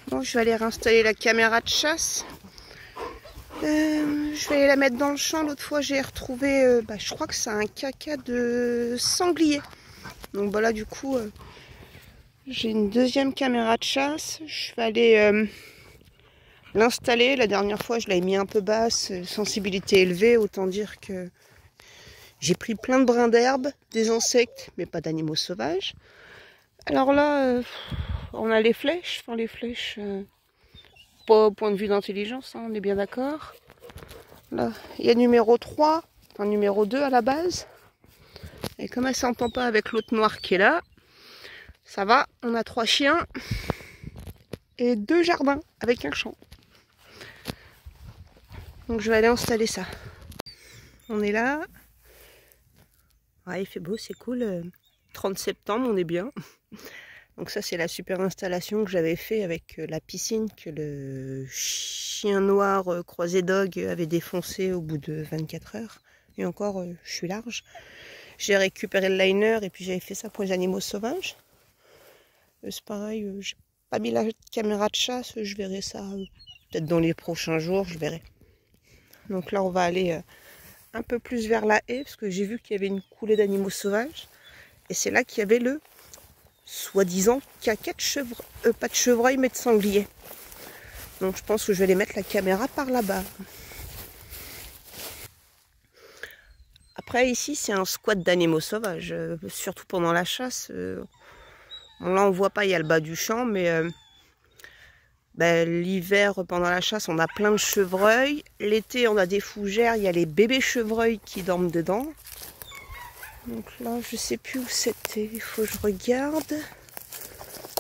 Bon, je vais aller réinstaller la caméra de chasse. Je vais aller la mettre dans le champ. L'autre fois, j'ai retrouvé, je crois que c'est un caca de sanglier. Donc voilà, du coup, j'ai une deuxième caméra de chasse. Je vais aller l'installer. La dernière fois, je l'avais mis un peu basse, sensibilité élevée. Autant dire que j'ai pris plein de brins d'herbe, des insectes, mais pas d'animaux sauvages. Alors là, on a les flèches. Enfin, les flèches, pas au point de vue d'intelligence, hein, on est bien d'accord. Là, il y a numéro 3, enfin numéro 2 à la base. Et comme elle s'entend pas avec l'autre noir qui est là, ça va, on a 3 chiens et 2 jardins avec un champ. Donc je vais aller installer ça. On est là. Ouais, il fait beau, c'est cool. 30 septembre, on est bien. Donc ça, c'est la super installation que j'avais fait avec la piscine que le chien noir croisé dog avait défoncé au bout de 24 heures. Et encore, je suis large. J'ai récupéré le liner et puis j'avais fait ça pour les animaux sauvages. C'est pareil, j'ai pas mis la caméra de chasse, je verrai ça peut-être dans les prochains jours, je verrai. Donc là, on va aller un peu plus vers la haie parce que j'ai vu qu'il y avait une coulée d'animaux sauvages. Et c'est là qu'il y avait le soi-disant caca de chevreuil, pas de chevreuil mais de sanglier. Donc je pense que je vais aller mettre la caméra par là-bas. Après ici c'est un squat d'animaux sauvages, surtout pendant la chasse. Bon, là on voit pas, il y a le bas du champ, mais l'hiver pendant la chasse on a plein de chevreuils. L'été on a des fougères, il y a les bébés chevreuils qui dorment dedans. Donc là, je sais plus où c'était. Il faut que je regarde.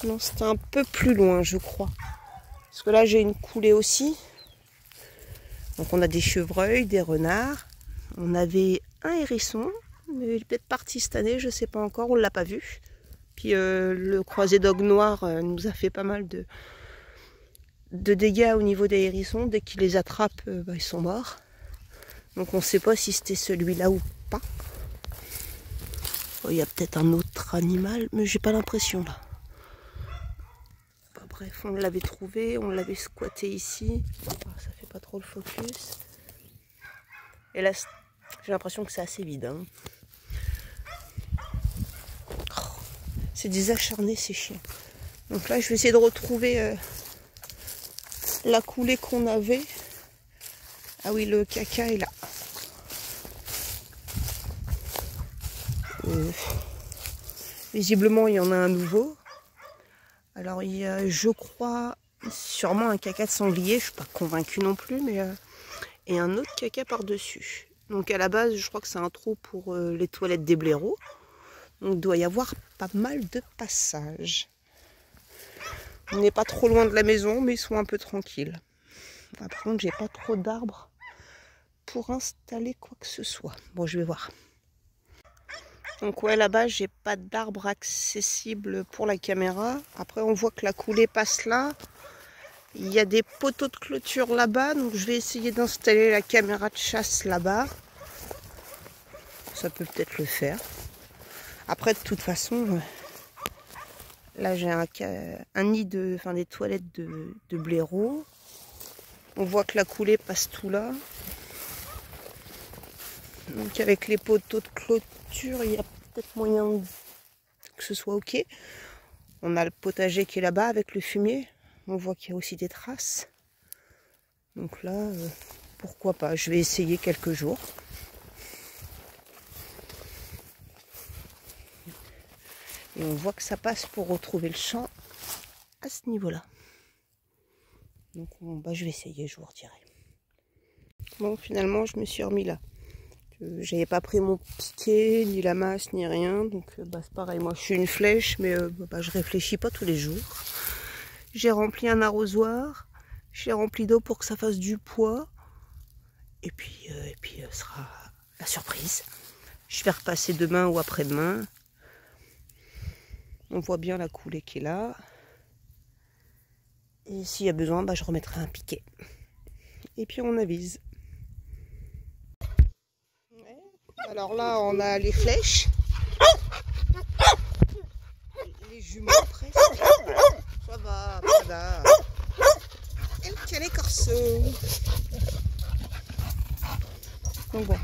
Non, c'était un peu plus loin, je crois. Parce que là, j'ai une coulée aussi. Donc on a des chevreuils, des renards. On avait un hérisson. Mais il est peut-être parti cette année, je sais pas encore. On l'a pas vu. Puis le croisé dog noir nous a fait pas mal de dégâts au niveau des hérissons. Dès qu'il les attrape, ils sont morts. Donc on sait pas si c'était celui-là ou pas. Il y a peut-être un autre animal, mais j'ai pas l'impression là. Bref, on l'avait trouvé, on l'avait squatté ici. Ça fait pas trop le focus. Et là, j'ai l'impression que c'est assez vide. Hein. Oh, c'est des acharnés ces chiens. Donc là, je vais essayer de retrouver la coulée qu'on avait. Ah oui, le caca est là. Visiblement, il y en a un nouveau. Alors, il y a, je crois, sûrement un caca de sanglier. Je ne suis pas convaincue non plus, mais et un autre caca par-dessus. Donc, à la base, je crois que c'est un trou pour les toilettes des blaireaux. Donc, il doit y avoir pas mal de passages. On n'est pas trop loin de la maison, mais ils sont un peu tranquilles. Enfin, par contre, j'ai pas trop d'arbres pour installer quoi que ce soit. Bon, je vais voir. Donc ouais, là-bas, j'ai pas d'arbre accessible pour la caméra. Après, on voit que la coulée passe là. Il y a des poteaux de clôture là-bas. Donc je vais essayer d'installer la caméra de chasse là-bas. Ça peut peut-être le faire. Après, de toute façon, là, j'ai un nid des toilettes de blaireaux. On voit que la coulée passe tout là. Donc avec les poteaux de clôture, il y a peut-être moyen que ce soit ok. On a le potager qui est là-bas avec le fumier. On voit qu'il y a aussi des traces. Donc là, pourquoi pas. Je vais essayer quelques jours. Et on voit que ça passe pour retrouver le champ à ce niveau-là. Donc je vais essayer, je vous redirai. Bon, finalement, je me suis remis là. J'avais pas pris mon piquet, ni la masse, ni rien. Donc c'est pareil, moi je suis une flèche, mais je réfléchis pas tous les jours. J'ai rempli un arrosoir, j'ai rempli d'eau pour que ça fasse du poids. Et puis ce sera la surprise. Je vais repasser demain ou après-demain. On voit bien la coulée qui est là. Et s'il y a besoin, je remettrai un piquet. Et puis on avise. Alors là, on a les flèches. Les jumeaux presque. Ça va, voilà. jusqu'à l'écorceau. Donc bon.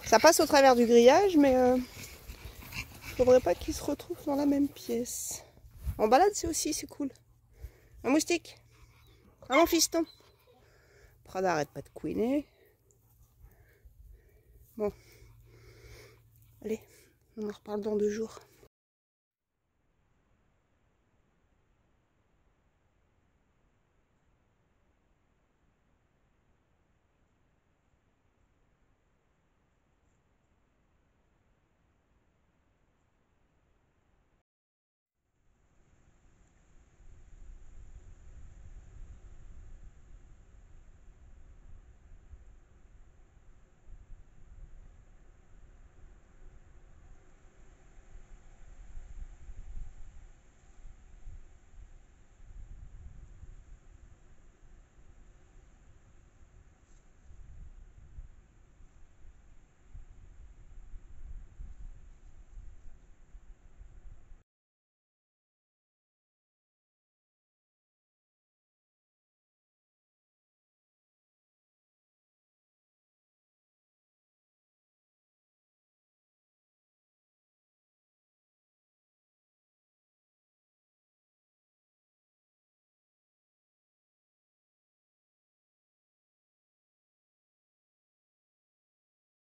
Ça passe au travers du grillage, mais faudrait pas qu'ils se retrouvent dans la même pièce. En balade, c'est cool. Un moustique. Ah mon fiston. Prada, arrête pas de couiner. Bon. Allez, on en reparle dans 2 jours.